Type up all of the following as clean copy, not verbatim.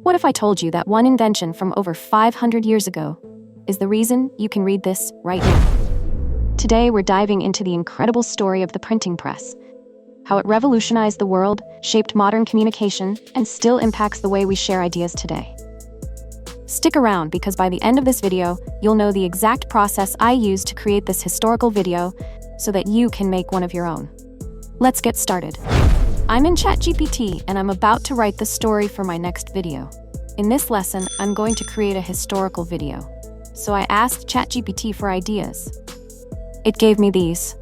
What if I told you that one invention from over 500 years ago is the reason you can read this right now? Today, we're diving into the incredible story of the printing press, how it revolutionized the world, shaped modern communication, and still impacts the way we share ideas today. Stick around because by the end of this video, you'll know the exact process I used to create this historical video so that you can make one of your own. Let's get started. I'm in ChatGPT and I'm about to write the story for my next video. In this lesson, I'm going to create a historical video. So I asked ChatGPT for ideas. It gave me these.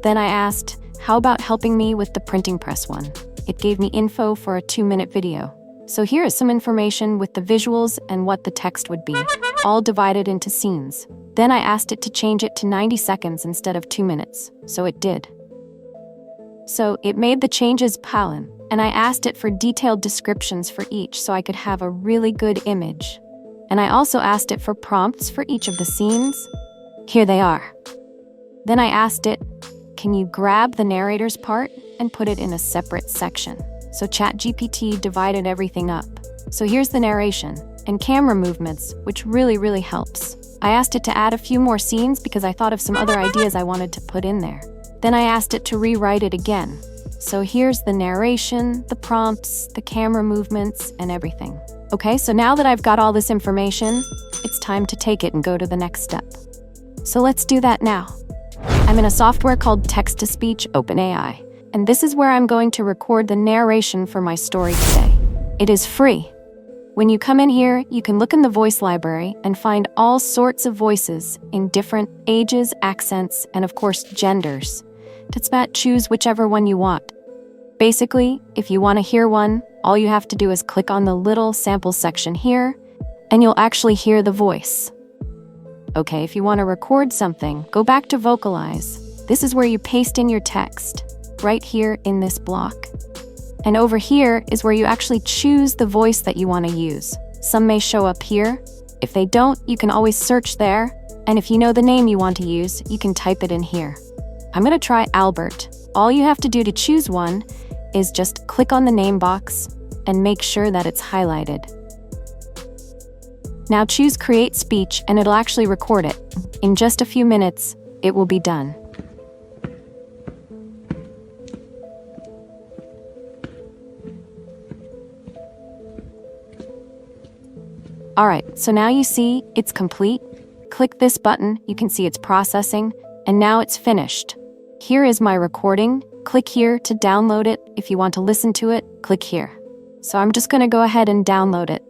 Then I asked, how about helping me with the printing press one? It gave me info for a 2-minute video. So here is some information with the visuals and what the text would be, all divided into scenes. Then I asked it to change it to 90 seconds instead of 2 minutes, so it did. So it made the changes palin, and I asked it for detailed descriptions for each so I could have a really good image. And I also asked it for prompts for each of the scenes. Here they are. Then I asked it, can you grab the narrator's part and put it in a separate section? So ChatGPT divided everything up. So here's the narration and camera movements, which really helps. I asked it to add a few more scenes because I thought of some other ideas I wanted to put in there. Then I asked it to rewrite it again. So here's the narration, the prompts, the camera movements, and everything. Okay, so now that I've got all this information, it's time to take it and go to the next step. So let's do that now. I'm in a software called Text-to-Speech OpenAI, and this is where I'm going to record the narration for my story today. It is free. When you come in here, you can look in the voice library and find all sorts of voices in different ages, accents, and of course, genders. Choose whichever one you want. Basically, if you want to hear one, all you have to do is click on the little sample section here, and you'll actually hear the voice. Okay, if you want to record something, go back to Vocalize. This is where you paste in your text, right here in this block. And over here is where you actually choose the voice that you want to use. Some may show up here. If they don't, you can always search there. And if you know the name you want to use, you can type it in here. I'm going to try Albert. All you have to do to choose one is just click on the name box and make sure that it's highlighted. Now choose Create Speech and it'll actually record it. In just a few minutes, it will be done. Alright, so now you see it's complete. Click this button, you can see it's processing, and now it's finished. Here is my recording. Click here to download it. If you want to listen to it, click here. So I'm just going to go ahead and download it.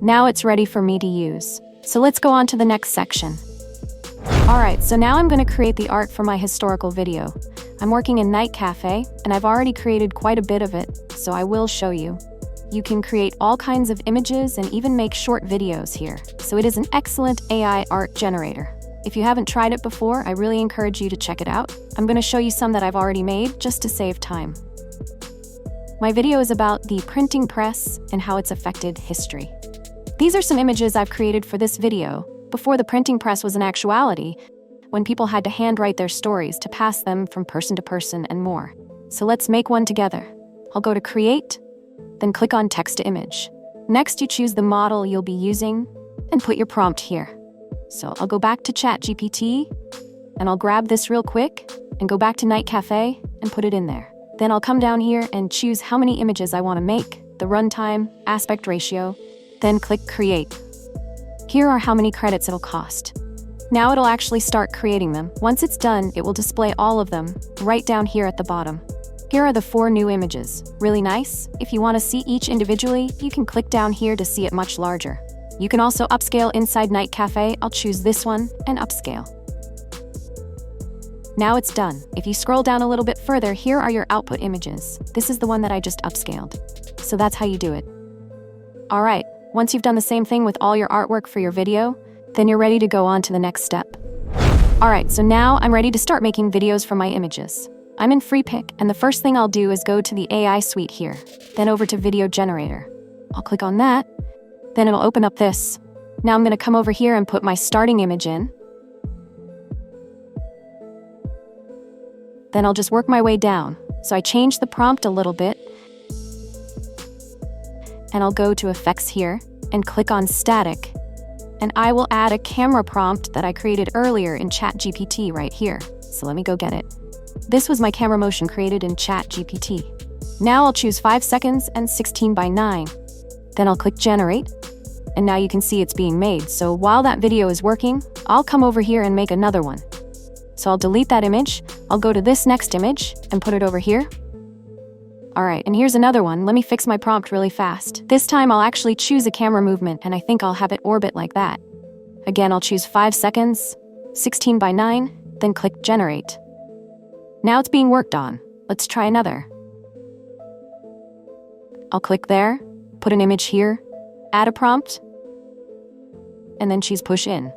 Now it's ready for me to use. So let's go on to the next section. Alright, so now I'm going to create the art for my historical video. I'm working in Night Cafe, and I've already created quite a bit of it, so I will show you. You can create all kinds of images and even make short videos here. So it is an excellent AI art generator. If you haven't tried it before, I really encourage you to check it out. I'm going to show you some that I've already made just to save time. My video is about the printing press and how it's affected history. These are some images I've created for this video before the printing press was an actuality, when people had to handwrite their stories to pass them from person to person and more. So let's make one together. I'll go to Create, then click on Text to Image. Next, you choose the model you'll be using and put your prompt here. So I'll go back to ChatGPT and I'll grab this real quick and go back to Night Cafe and put it in there. Then I'll come down here and choose how many images I want to make, the runtime, aspect ratio, then click Create. Here are how many credits it'll cost. Now it'll actually start creating them. Once it's done, it will display all of them right down here at the bottom. Here are the 4 new images. Really nice. If you want to see each individually, you can click down here to see it much larger. You can also upscale inside Night Cafe. I'll choose this one and upscale. Now it's done. If you scroll down a little bit further, here are your output images. This is the one that I just upscaled. So that's how you do it. All right, once you've done the same thing with all your artwork for your video, then you're ready to go on to the next step. All right, so now I'm ready to start making videos from my images. I'm in FreePic, and the first thing I'll do is go to the AI suite here, then over to Video Generator. I'll click on that, then it'll open up this. Now I'm going to come over here and put my starting image in. Then I'll just work my way down. So I changed the prompt a little bit. and I'll go to Effects here and click on Static. And I will add a camera prompt that I created earlier in ChatGPT right here. So let me go get it. This was my camera motion created in ChatGPT. Now I'll choose 5 seconds and 16:9. Then I'll click Generate. And now you can see it's being made. So while that video is working, I'll come over here and make another one. So I'll delete that image. I'll go to this next image and put it over here. All right, and here's another one. Let me fix my prompt really fast. This time I'll actually choose a camera movement, and I think I'll have it orbit like that. Again, I'll choose 5 seconds, 16:9, then click Generate. Now it's being worked on. Let's try another. I'll click there, put an image here, add a prompt, and then choose Push In.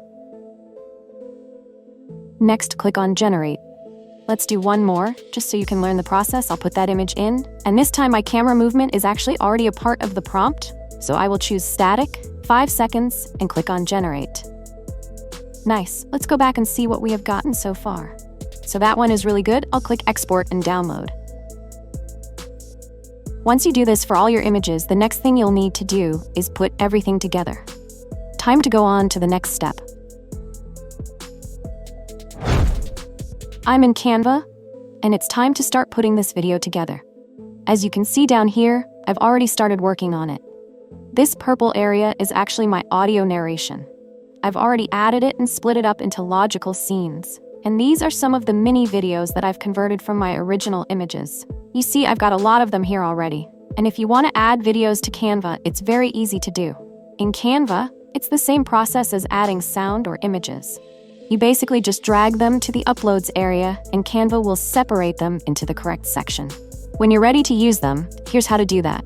Next, click on Generate. Let's do one more, just so you can learn the process. I'll put that image in, and this time my camera movement is actually already a part of the prompt, so I will choose Static, 5 seconds, and click on Generate. Nice. Let's go back and see what we have gotten so far. So that one is really good. I'll click Export and Download. Once you do this for all your images, the next thing you'll need to do is put everything together. Time to go on to the next step. I'm in Canva, and it's time to start putting this video together. As you can see down here, I've already started working on it. This purple area is actually my audio narration. I've already added it and split it up into logical scenes. And these are some of the mini videos that I've converted from my original images. You see, I've got a lot of them here already. And if you want to add videos to Canva, it's very easy to do. In Canva, it's the same process as adding sound or images. You basically just drag them to the Uploads area, and Canva will separate them into the correct section. When you're ready to use them, here's how to do that.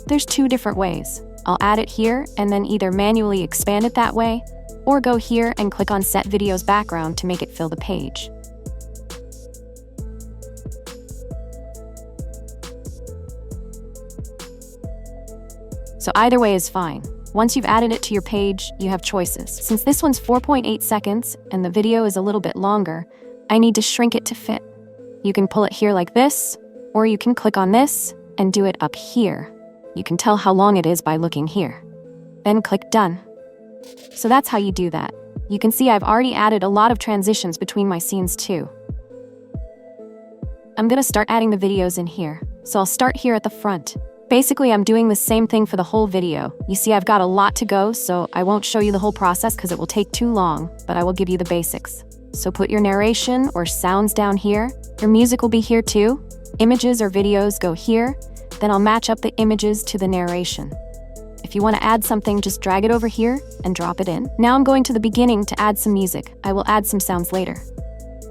There's 2 different ways. I'll add it here and then either manually expand it that way, or go here and click on Set Video's Background to make it fill the page. So either way is fine. Once you've added it to your page, you have choices. Since this one's 4.8 seconds and the video is a little bit longer, I need to shrink it to fit. You can pull it here like this, or you can click on this and do it up here. You can tell how long it is by looking here. Then click Done. So that's how you do that. You can see I've already added a lot of transitions between my scenes too. I'm gonna start adding the videos in here. So I'll start here at the front. Basically, I'm doing the same thing for the whole video. You see, I've got a lot to go, so I won't show you the whole process because it will take too long, but I will give you the basics. So put your narration or sounds down here. Your music will be here too. Images or videos go here. Then I'll match up the images to the narration. If you want to add something, just drag it over here and drop it in. Now I'm going to the beginning to add some music. I will add some sounds later.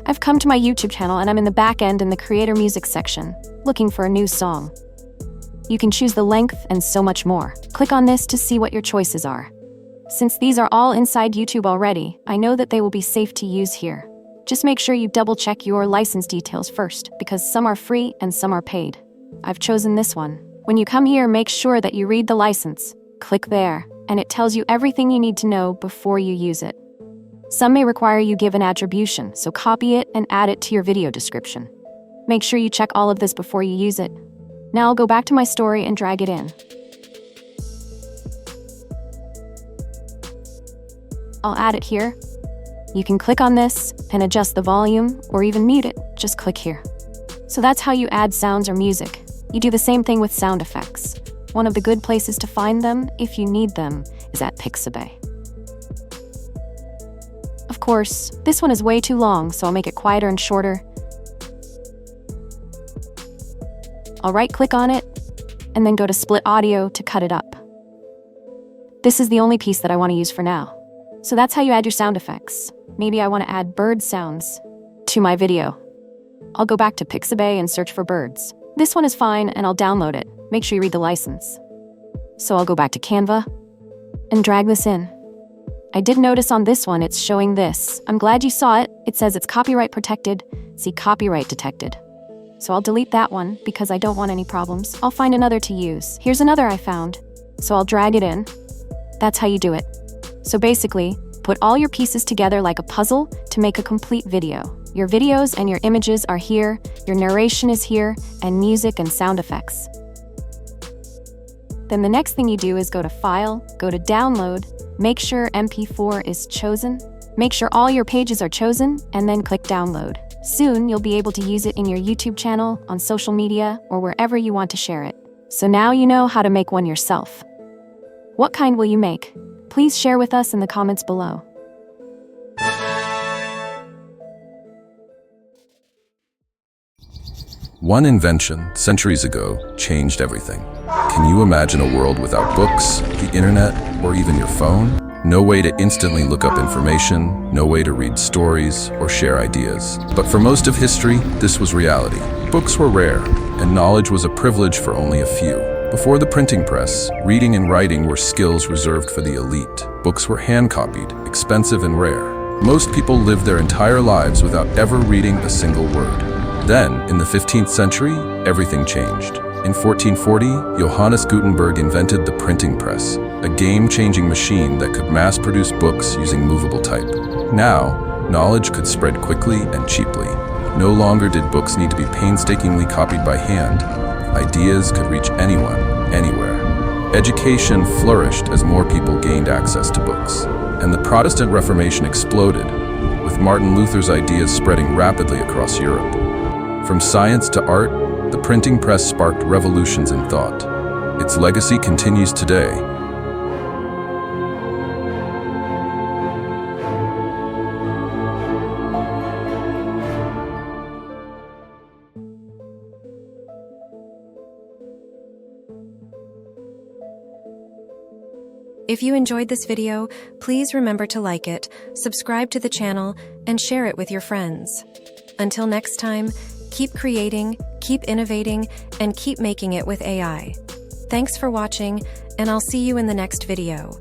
I've come to my YouTube channel and I'm in the back end in the Creator Music section, looking for a new song. You can choose the length and so much more. Click on this to see what your choices are. Since these are all inside YouTube already, I know that they will be safe to use here. Just make sure you double check your license details first, because some are free and some are paid. I've chosen this one. When you come here, make sure that you read the license. Click there, and it tells you everything you need to know before you use it. Some may require you give an attribution, so copy it and add it to your video description. Make sure you check all of this before you use it. Now I'll go back to my story and drag it in. I'll add it here. You can click on this and adjust the volume or even mute it. Just click here. So that's how you add sounds or music. You do the same thing with sound effects. One of the good places to find them, if you need them, is at Pixabay. Of course, this one is way too long, so I'll make it quieter and shorter. I'll right-click on it, and then go to Split Audio to cut it up. This is the only piece that I want to use for now. So that's how you add your sound effects. Maybe I want to add bird sounds to my video. I'll go back to Pixabay and search for birds. This one is fine, and I'll download it. Make sure you read the license. So I'll go back to Canva and drag this in. I did notice on this one it's showing this. I'm glad you saw it. It says it's copyright protected. See, copyright detected. So I'll delete that one because I don't want any problems. I'll find another to use. Here's another I found. So I'll drag it in. That's how you do it. So basically, put all your pieces together like a puzzle to make a complete video. Your videos and your images are here, your narration is here, and music and sound effects. Then the next thing you do is go to File, go to Download, make sure MP4 is chosen, make sure all your pages are chosen, and then click Download. Soon, you'll be able to use it in your YouTube channel, on social media, or wherever you want to share it. So now you know how to make one yourself. What kind will you make? Please share with us in the comments below. One invention, centuries ago, changed everything. Can you imagine a world without books, the internet, or even your phone? No way to instantly look up information, no way to read stories or share ideas. But for most of history, this was reality. Books were rare, and knowledge was a privilege for only a few. Before the printing press, reading and writing were skills reserved for the elite. Books were hand-copied, expensive and rare. Most people lived their entire lives without ever reading a single word. Then, in the 15th century, everything changed. In 1440, Johannes Gutenberg invented the printing press, a game-changing machine that could mass-produce books using movable type. Now, knowledge could spread quickly and cheaply. No longer did books need to be painstakingly copied by hand. Ideas could reach anyone, anywhere. Education flourished as more people gained access to books. And the Protestant Reformation exploded, with Martin Luther's ideas spreading rapidly across Europe. From science to art, the printing press sparked revolutions in thought. Its legacy continues today. If you enjoyed this video, please remember to like it, subscribe to the channel, and share it with your friends. Until next time, keep creating, keep innovating, and keep making it with AI. Thanks for watching, and I'll see you in the next video.